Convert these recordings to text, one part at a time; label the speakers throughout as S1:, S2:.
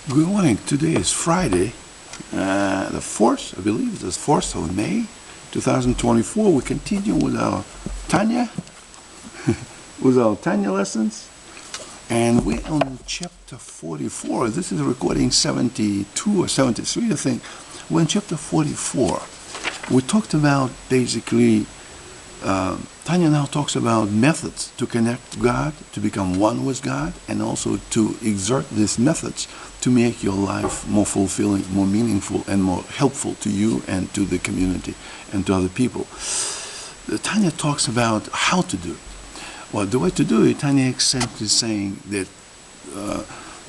S1: Good morning. Today is Friday, the 4th, I believe, the 4th of May, 2024. We continue with our Tanya, lessons. And we're on chapter 44. This is recording 72 or 73, I think. We're in chapter 44. We talked about basically, Tanya now talks about methods to connect to God, to become one with God, and also to exert these methods to make your life more fulfilling, more meaningful, and more helpful to you and to the community and to other people. Tanya talks about how to do it. Well, the way to do it, Tanya is simply saying that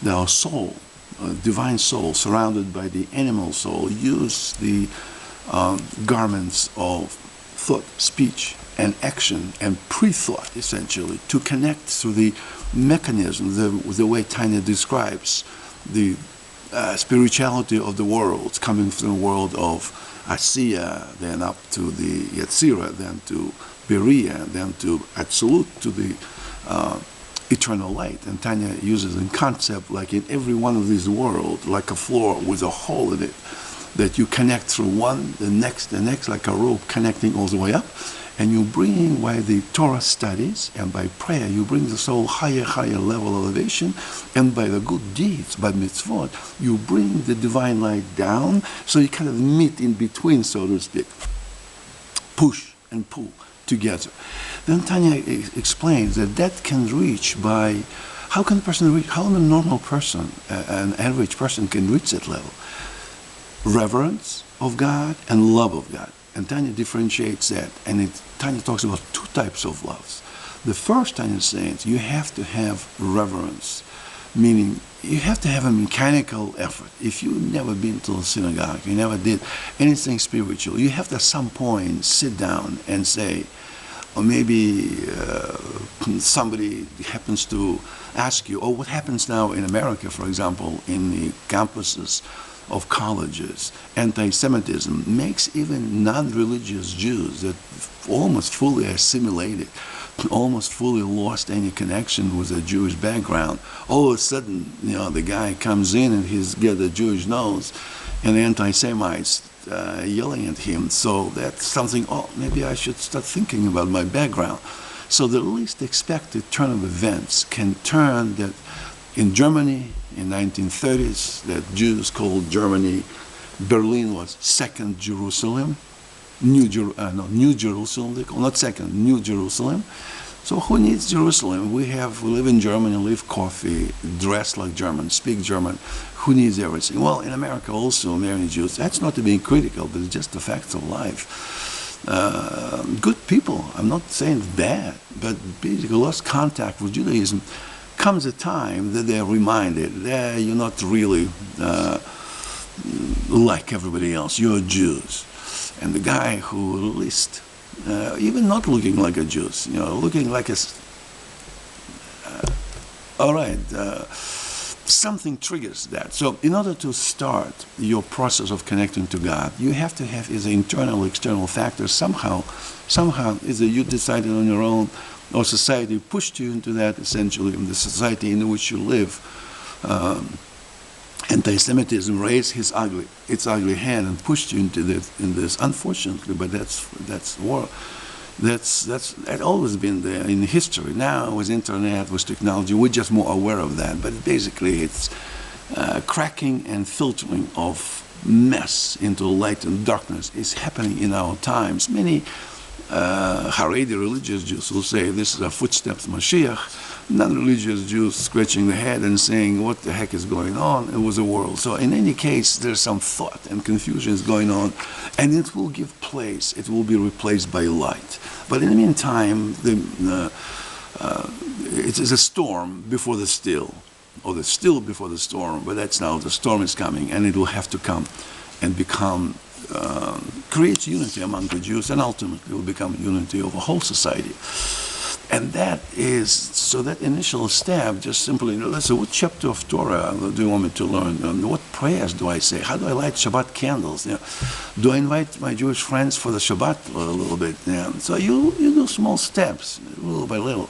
S1: our soul, divine soul, surrounded by the animal soul, use the garments of thought, speech, and action and pre-thought, essentially, to connect through the mechanism, the way Tanya describes the spirituality of the world, coming from the world of Asiya, then up to the Yetzirah, then to Beria, then to Absolute, to the eternal light. And Tanya uses a concept like in every one of these worlds, like a floor with a hole in it, that you connect through one, the next, like a rope connecting all the way up. And you bring, by the Torah studies and by prayer, you bring the soul higher level of elevation, and by the good deeds, by mitzvot, you bring the divine light down, so you kind of meet in between, so to speak. Push and pull together. Then Tanya explains that can reach by, how can a normal person, an average person can reach that level? Reverence of God and love of God. And Tanya differentiates that, and Tanya talks about two types of loves. The first, Tanya says, you have to have reverence, meaning you have to have a mechanical effort. If you've never been to a synagogue, you never did anything spiritual, you have to at some point sit down and say, or maybe somebody happens to ask you, or what happens now in America, for example, in the campuses of colleges, anti-Semitism makes even non-religious Jews that almost fully assimilated, almost fully lost any connection with a Jewish background. All of a sudden, the guy comes in and he's got a Jewish nose, and the anti-Semites yelling at him. So that's something, maybe I should start thinking about my background. So the least expected turn of events can turn that. In Germany, in 1930s, that Jews called Germany, Berlin was second Jerusalem, New Jerusalem, they call, not second, New Jerusalem. So who needs Jerusalem? We live in Germany, live coffee, dress like Germans, speak German. Who needs everything? Well, in America also, many Jews. That's not to be critical, but it's just the facts of life. Good people, I'm not saying it's bad, but basically lost contact with Judaism. Comes a time that they're reminded that you're not really like everybody else. You're Jews. And the guy who at least, even not looking like a Jew, looking like a... something triggers that. So in order to start your process of connecting to God, you have to have either internal or external factors. Somehow, either you decided on your own, or society pushed you into that, essentially, in the society in which you live. Anti-Semitism raised its ugly hand and pushed you into this, unfortunately, but that's war. That's always been there in history. Now, with internet, with technology, we're just more aware of that. But basically, it's cracking and filtering of mess into light and darkness is happening in our times. Many Haredi religious Jews will say this is a footsteps Mashiach. Non-religious Jews scratching their head and saying, what the heck is going on with the world? So in any case, there's some thought and confusion is going on, and it will give place, it will be replaced by light. But in the meantime, it is a storm before the still, or the still before the storm, but that's now, the storm is coming, and it will have to come and become creates unity among the Jews, and ultimately will become unity of a whole society. And that is, so that initial step, just simply, let's say, what chapter of Torah do you want me to learn? What prayers do I say? How do I light Shabbat candles? Do I invite my Jewish friends for the Shabbat a little bit? So you do small steps, little by little.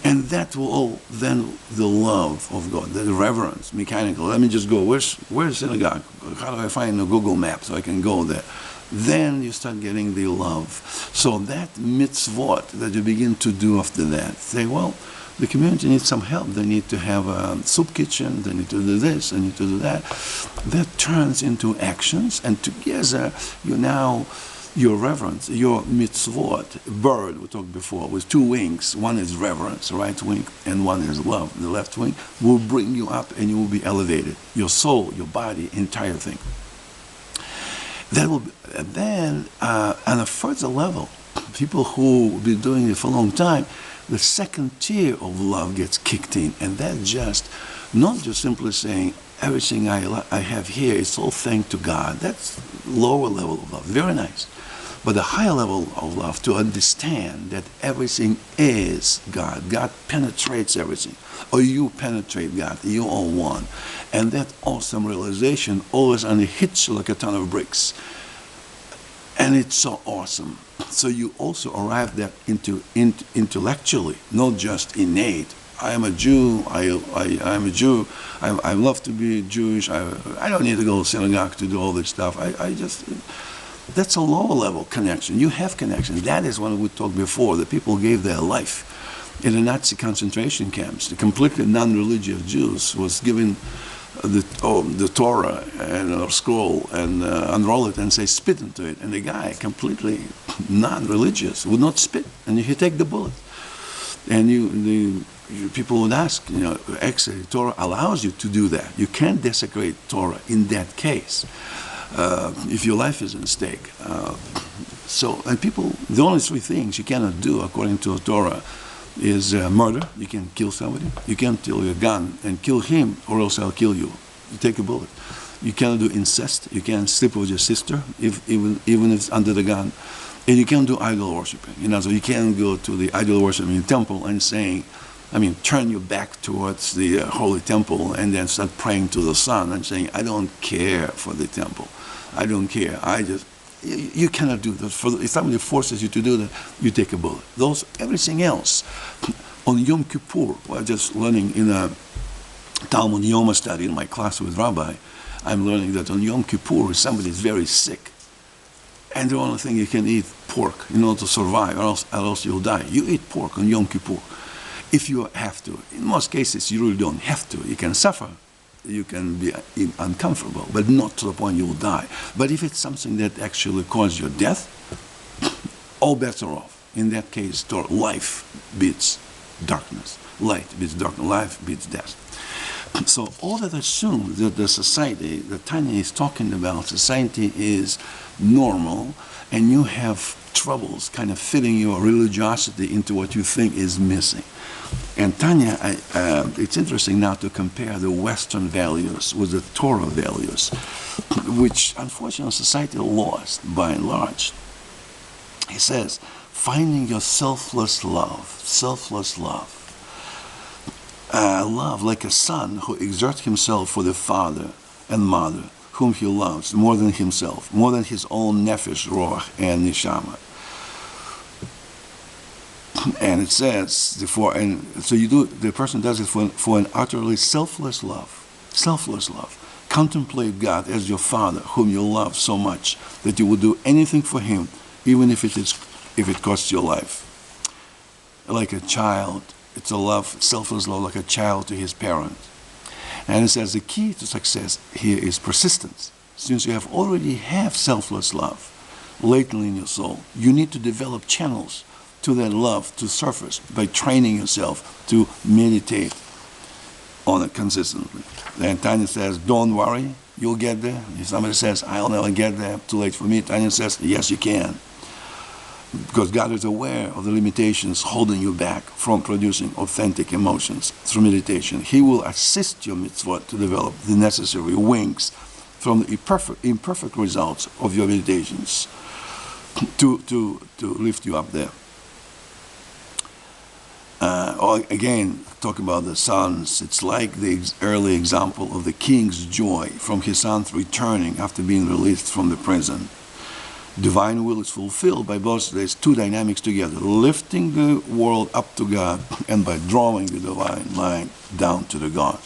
S1: And that will all, then the love of God, the reverence, mechanical. Let me just go, where's synagogue? How do I find a Google map so I can go there? Then you start getting the love. So that mitzvot that you begin to do after that, say, well, the community needs some help. They need to have a soup kitchen. They need to do this. They need to do that. That turns into actions, and together your reverence, your mitzvot, bird we talked before, with two wings. One is reverence, the right wing, and one is love, the left wing, will bring you up and you will be elevated. Your soul, your body, entire thing. That will be, and then, on a further level, people who have been doing it for a long time, the second tier of love gets kicked in, and that's just not just simply saying, everything I have here is all thanks to God. That's lower level of love, very nice. But the higher level of love, to understand that everything is God. God penetrates everything. Or you penetrate God. You are one. And that awesome realization always only hits you like a ton of bricks. And it's so awesome. So you also arrive that into intellectually, not just innate. I am a Jew. I'm a Jew. I love to be Jewish. I don't need to go to synagogue to do all this stuff. That's a lower level connection. You have connection. That is what we talked before. The people gave their life in the Nazi concentration camps. The completely non-religious Jews was given the Torah and a scroll and unroll it and say spit into it. And the guy, completely non-religious, would not spit. And he take the bullet. And people would ask, actually, Torah allows you to do that. You can't desecrate Torah in that case. If your life is at stake. And people, the only three things you cannot do according to the Torah is murder. You can kill somebody. You can't steal your gun and kill him, or else I'll kill you. You take a bullet. You cannot do incest. You can't sleep with your sister, even if it's under the gun. And you can't do idol worshiping. So you can't go to the idol worshiping temple and turn your back towards the holy temple and then start praying to the sun and saying, I don't care for the temple. I don't care. You cannot do that. If somebody forces you to do that, you take a bullet. Everything else. On Yom Kippur, I was just learning in a Talmud Yoma study in my class with Rabbi, I'm learning that on Yom Kippur, if somebody is very sick, and the only thing you can eat pork in order to survive, or else you'll die. You eat pork on Yom Kippur. If you have to. In most cases, you really don't have to. You can suffer. You can be uncomfortable, but not to the point you will die. But if it's something that actually causes your death, all bets are off. In that case, life beats darkness. Light beats darkness. Life beats death. So all that assumes that the society that Tanya is talking about, society is normal, and you have troubles kind of fitting your religiosity into what you think is missing. And Tanya, it's interesting now to compare the Western values with the Torah values, which unfortunately society lost by and large. He says, finding your selfless love, love like a son who exerts himself for the father and mother, whom he loves more than himself, more than his own nefesh, roach, and neshama. And it says, the person does it for an utterly selfless love. Contemplate God as your Father, whom you love so much that you will do anything for Him, even if it costs your life. Like a child, it's a love, selfless love, like a child to his parent. And it says the key to success here is persistence. Since you already have selfless love latently in your soul, you need to develop channels to that love to surface by training yourself to meditate on it consistently. Then Tanya says, don't worry, you'll get there. If somebody says, I'll never get there, too late for me, Tanya says, yes, you can. Because God is aware of the limitations holding you back from producing authentic emotions through meditation. He will assist your mitzvot to develop the necessary wings from the imperfect results of your meditations to lift you up there. Again, talk about the sons. It's like the early example of the king's joy from his sons returning after being released from the prison. Divine will is fulfilled by both these two dynamics together, lifting the world up to God and by drawing the divine line down to the God.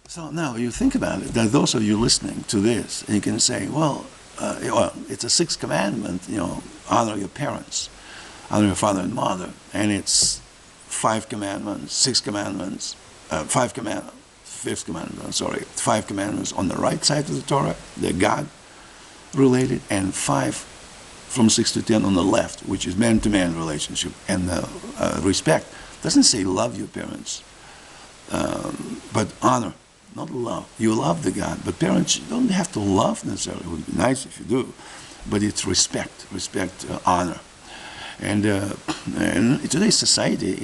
S1: So now you think about it, that those of you listening to this, and you can say, well, it's a sixth commandment, honor your parents, honor your father and mother, and it's five commandments, fifth commandment, five commandments on the right side of the Torah, they're God related, and 5 from 6 to 10 on the left, which is man-to-man relationship. And respect doesn't say love your parents, but honor, not love. You love the God, but parents, you don't have to love necessarily. It would be nice if you do, but it's respect, honor. And in today's society,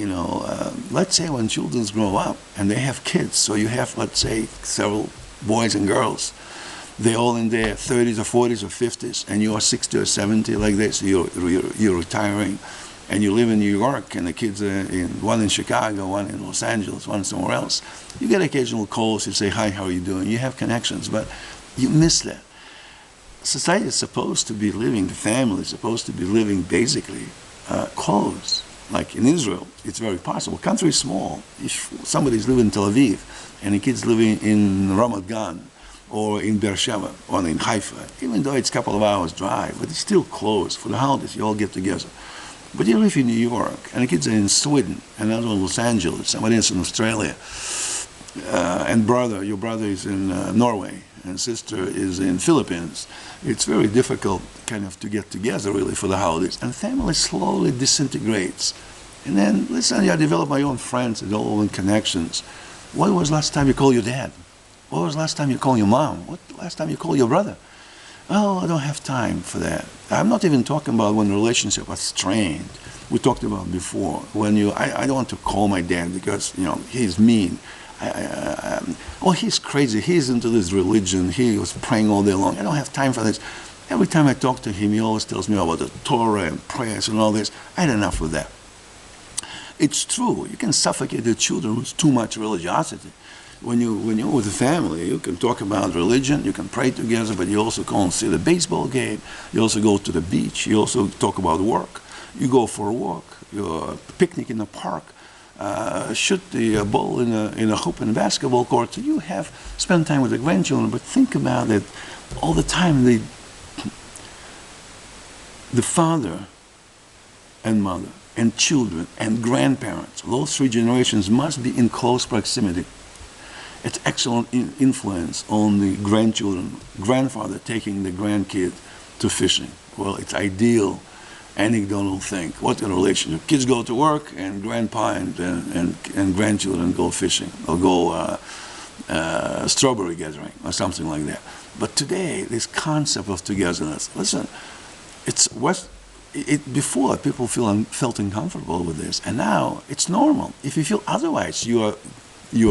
S1: let's say when children grow up and they have kids, so you have, let's say, several boys and girls. They're all in their 30s or 40s or 50s, and you are 60 or 70 like this. You're retiring, and you live in New York, and the kids are one in Chicago, one in Los Angeles, one somewhere else. You get occasional calls. You say, hi, how are you doing? You have connections, but you miss that. Society is supposed to be living, the family is supposed to be living basically close. Like in Israel, it's very possible. Country is small. If somebody's living in Tel Aviv, and the kid's living in Ramat Gan, or in Beersheba, or in Haifa, even though it's a couple of hours drive, but it's still close. For the holidays, you all get together. But you live in New York, and the kids are in Sweden, and another in Los Angeles, somebody else in Australia, and your brother is in Norway, and sister is in Philippines. It's very difficult kind of to get together really for the holidays, and family slowly disintegrates. And then, listen, I develop my own friends and all own connections. When was the last time you called your dad? When was the last time you called your mom? What the last time you called your brother? Oh, I don't have time for that. I'm not even talking about when the relationship was strained. We talked about before. When I don't want to call my dad because, he's mean. He's crazy. He's into this religion. He was praying all day long. I don't have time for this. Every time I talk to him, he always tells me about the Torah and prayers and all this. I had enough of that. It's true. You can suffocate your children with too much religiosity. When you're with a family, you can talk about religion, you can pray together, but you also go and see the baseball game, you also go to the beach, you also talk about work, you go for a walk, you picnic in the park, shoot the ball in a hoop in a basketball court. So you have spent time with the grandchildren, but think about it all the time. The father and mother and children and grandparents, those three generations must be in close proximity. It's excellent influence on the grandchildren. Grandfather taking the grandkid to fishing. Well, it's ideal, anecdotal thing. What a relationship. Kids go to work, and grandpa and grandchildren go fishing, or go strawberry gathering, or something like that. But today, this concept of togetherness, listen, before people felt uncomfortable with this, and now it's normal. If you feel otherwise, you're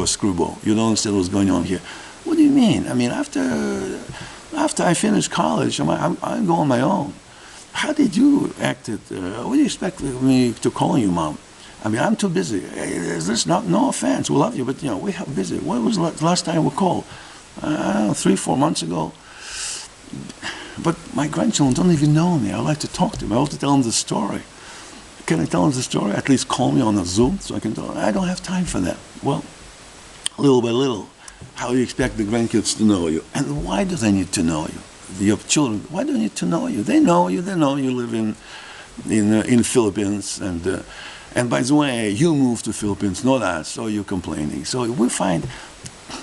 S1: a screwball. You don't understand what's going on here. What do you mean? I mean, after I finished college, I go on my own. How did you act? What do you expect me to call you, Mom? I mean, I'm too busy. There's no offense. We love you, but we're busy. When was the last time we called? 3-4 months ago. But my grandchildren don't even know me. I like to talk to them. I want to tell them the story. Can I tell them the story? At least call me on a Zoom so I can tell them. I don't have time for that. Well, little by little, how do you expect the grandkids to know you? And why do they need to know you? Your children, why do they need to know you? They know you live in Philippines, and by the way, you moved to Philippines, not us, so you're complaining. So we find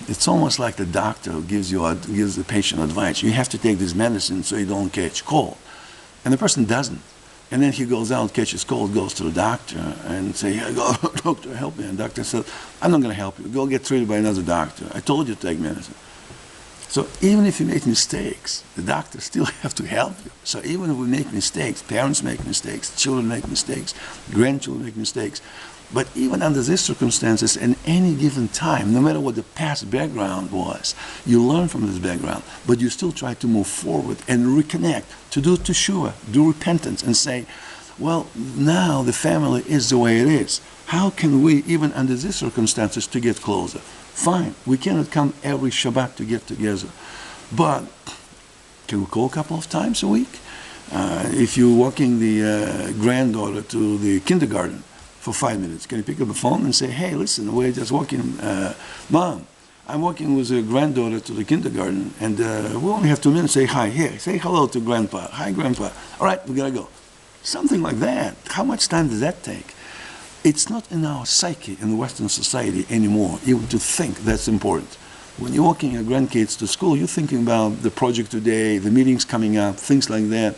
S1: it's almost like the doctor who gives the patient advice. You have to take this medicine so you don't catch cold. And the person doesn't. And then he goes out, catches cold, goes to the doctor and say, doctor, help me. And the doctor says, I'm not going to help you. Go get treated by another doctor. I told you to take medicine. So even if you make mistakes, the doctor still have to help you. So even if we make mistakes, parents make mistakes, children make mistakes, grandchildren make mistakes, but even under these circumstances, in any given time, no matter what the past background was, you learn from this background, but you still try to move forward and reconnect, to do teshuvah, do repentance, and say, well, now the family is the way it is. How can we, even under these circumstances, to get closer? Fine, we cannot come every Shabbat to get together, but can we call a couple of times a week? If you're walking the granddaughter to the kindergarten for 5 minutes, can you pick up the phone and say, hey, listen, we're just walking, Mom, I'm walking with a granddaughter to the kindergarten, and we only have 2 minutes. Say hi. Here, say hello to Grandpa. Hi, Grandpa. All right, we got to go. Something like that. How much time does that take? It's not in our psyche in Western society anymore, even to think that's important. When you're walking your grandkids to school, you're thinking about the project today, the meetings coming up, things like that.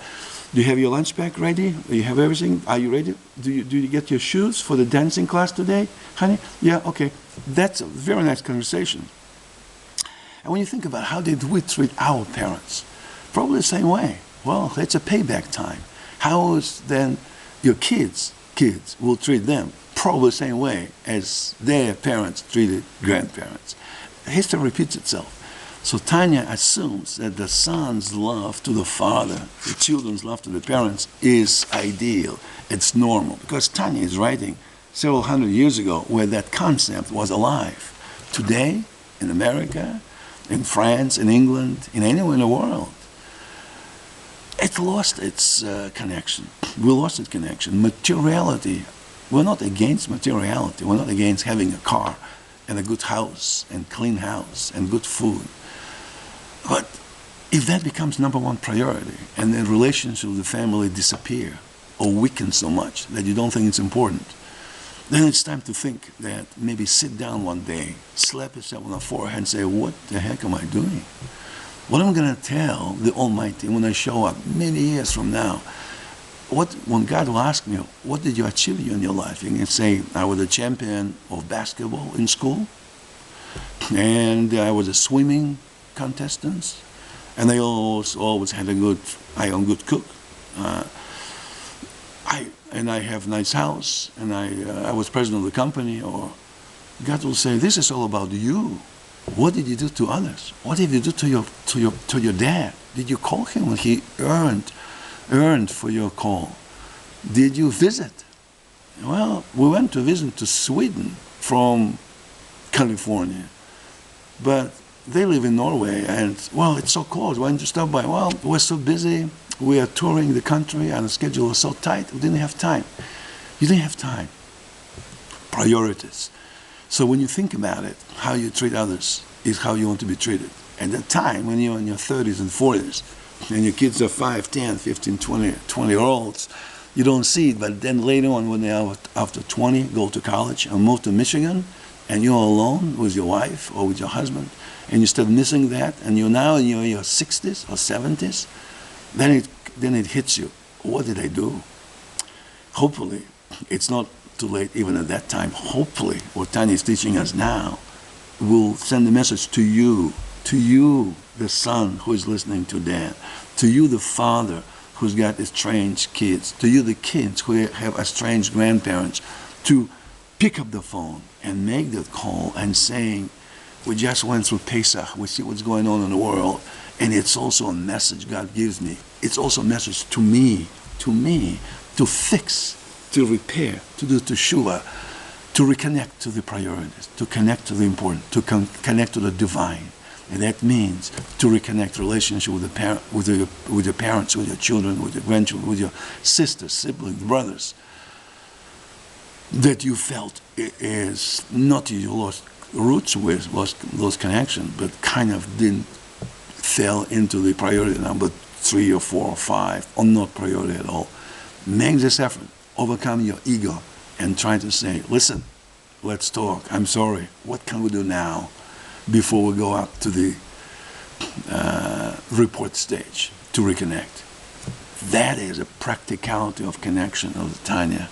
S1: Do you have your lunch pack ready? Do you have everything? Are you ready? Do you get your shoes for the dancing class today, honey? Yeah, okay. That's a very nice conversation. And when you think about how did we treat our parents, probably the same way. Well, it's a payback time. How is then your kids will treat them? Probably the same way as their parents treated grandparents. History repeats itself. So Tanya assumes that the son's love to the father, the children's love to the parents, is ideal. It's normal. Because Tanya is writing several hundred years ago where that concept was alive. Today, in America, in France, in England, in anywhere in the world, it lost its connection. We lost its connection. Materiality, we're not against materiality. We're not against having a car and a good house and clean house and good food. But if that becomes number one priority and the relationship with the family disappear or weaken so much that you don't think it's important, then it's time to think that maybe sit down one day, slap yourself on the forehead and say, what the heck am I doing? What am I going to tell the Almighty when I show up many years from now? When God will ask me, what did you achieve in your life? You can say, I was a champion of basketball in school, and I was a swimming contestant, and I always had I am a good cook. I have a nice house, and I was president of the company. Or God will say, this is all about you. What did you do to others? What did you do to your dad? Did you call him when he earned for your call? Did you visit? Well, we went to visit to Sweden from California, but they live in Norway, and well, it's so close. Why didn't you stop by? Well, we're so busy. We are touring the country, and the schedule was so tight. We didn't have time. You didn't have time. Priorities. So when you think about it, how you treat others is how you want to be treated. At that time, when you're in your 30s and 40s, and your kids are 5, 10, 15, 20-year-olds, you don't see it. But then later on, when they are after 20, go to college and move to Michigan, and you're alone with your wife or with your husband, and you start missing that, and you're now in your 60s or 70s, then it hits you. What did I do? Hopefully, it's not too late even at that time. Hopefully, what Tanya is teaching us now will send a message to you, the son who is listening to dad, to you, the father who's got estranged kids, to you, the kids who have estranged grandparents, to pick up the phone and make that call and saying, we just went through Pesach, we see what's going on in the world, and it's also a message God gives me. It's also a message to me, to fix, to repair, to do teshuva, to reconnect to the priorities, to connect to the important, to connect to the divine. And that means to reconnect relationship with your parents, with your children, with your grandchildren, with your sisters, siblings, brothers, that you felt is not you lost roots with, lost connection, but kind of didn't fell into the priority number 3 or 4 or 5, or not priority at all. Make this effort, overcome your ego, and try to say, listen, let's talk. I'm sorry. What can we do now before we go up to the report stage to reconnect? That is a practicality of connection of Tanya.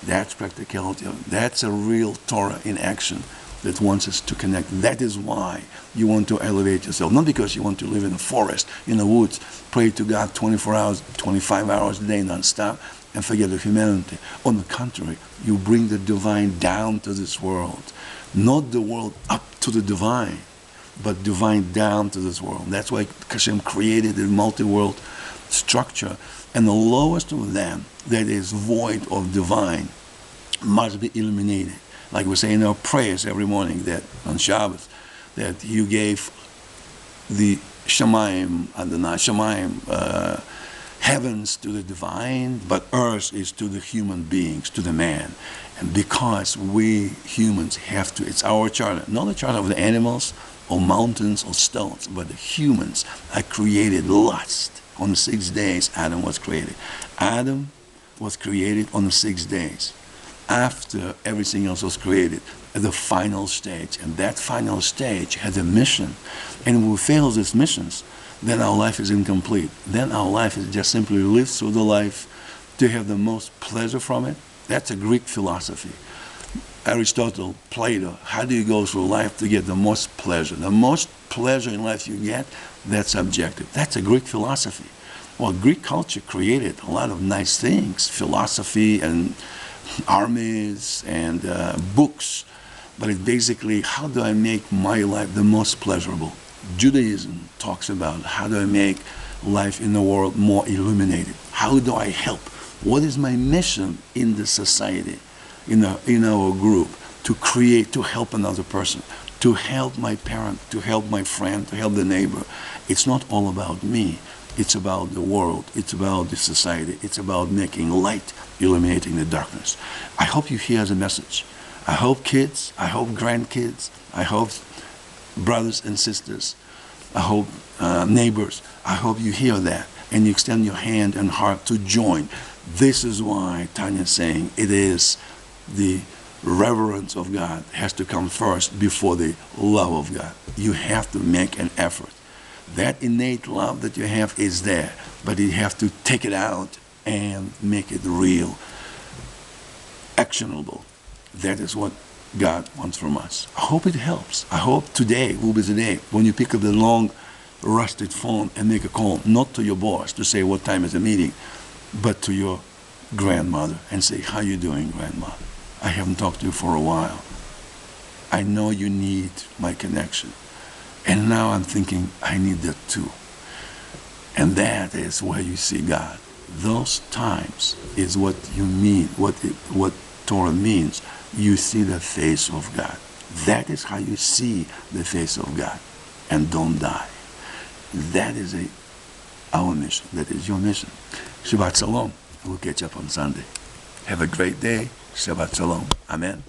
S1: That's practicality. That's a real Torah in action that wants us to connect. That is why you want to elevate yourself. Not because you want to live in a forest, in the woods, pray to God 24 hours, 25 hours a day non-stop, and forget of humanity. On the contrary, you bring the divine down to this world. Not the world up to the divine, but divine down to this world. That's why Hashem created a multi-world structure. And the lowest of them, that is void of divine, must be eliminated. Like we say in our prayers every morning, that on Shabbos, that you gave the Shemayim, Adonai, Shemayim, heavens to the divine, but earth is to the human beings, to the man. And because we humans have to, it's our charter, not the charter of the animals or mountains or stones, but the humans are created last. On the 6 days, Adam was created. Adam was created on the 6 days, after everything else was created, at the final stage. And that final stage had a mission. And if we fail these missions, then our life is incomplete. Then our life is just simply live through the life to have the most pleasure from it. That's a Greek philosophy. Aristotle, Plato, how do you go through life to get the most pleasure? The most pleasure in life you get, that's subjective. That's a Greek philosophy. Well, Greek culture created a lot of nice things, philosophy and armies and books. But it's basically, how do I make my life the most pleasurable? Judaism talks about how do I make life in the world more illuminated? How do I help? What is my mission in the society, in our group, to create, to help another person, to help my parent, to help my friend, to help the neighbor? It's not all about me. It's about the world. It's about the society. It's about making light, illuminating the darkness. I hope you hear the message. I hope kids, I hope grandkids, I hope brothers and sisters, I hope neighbors, I hope you hear that and you extend your hand and heart to join. This is why Tanya is saying it is the reverence of God has to come first before the love of God. You have to make an effort. That innate love that you have is there, but you have to take it out and make it real, actionable. That is what God wants from us. I hope it helps. I hope today will be the day when you pick up the long, rusted phone and make a call, not to your boss to say what time is the meeting, but to your grandmother and say, how you doing, Grandma? I haven't talked to you for a while. I know you need my connection. And now I'm thinking, I need that too. And that is where you see God. Those times is what you mean, what Torah means. You see the face of God. That is how you see the face of God. And don't die. That is our mission. That is your mission. Shabbat Shalom. We'll catch up on Sunday. Have a great day. Shabbat Shalom. Amen.